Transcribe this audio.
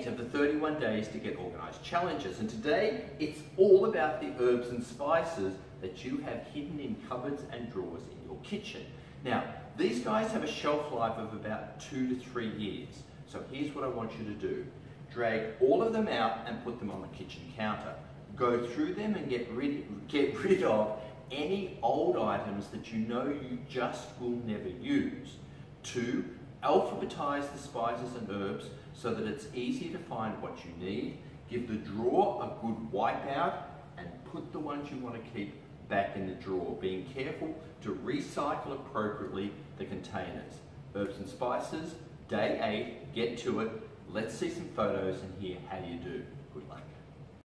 8 of the 31 Days to Get Organised challenges, and today it's all about the herbs and spices that you have hidden in cupboards and drawers in your kitchen. Now, these guys have a shelf life of about 2 to 3 years, so here's what I want you to do. Drag all of them out and put them on the kitchen counter. Go through them and get rid of any old items that you know you just will never use. 2, alphabetize the spices and herbs so that it's easy to find what you need. Give the drawer a good wipe out and put the ones you want to keep back in the drawer, being careful to recycle appropriately the containers. Herbs and spices, day 8, get to it. Let's see some photos and hear how you do.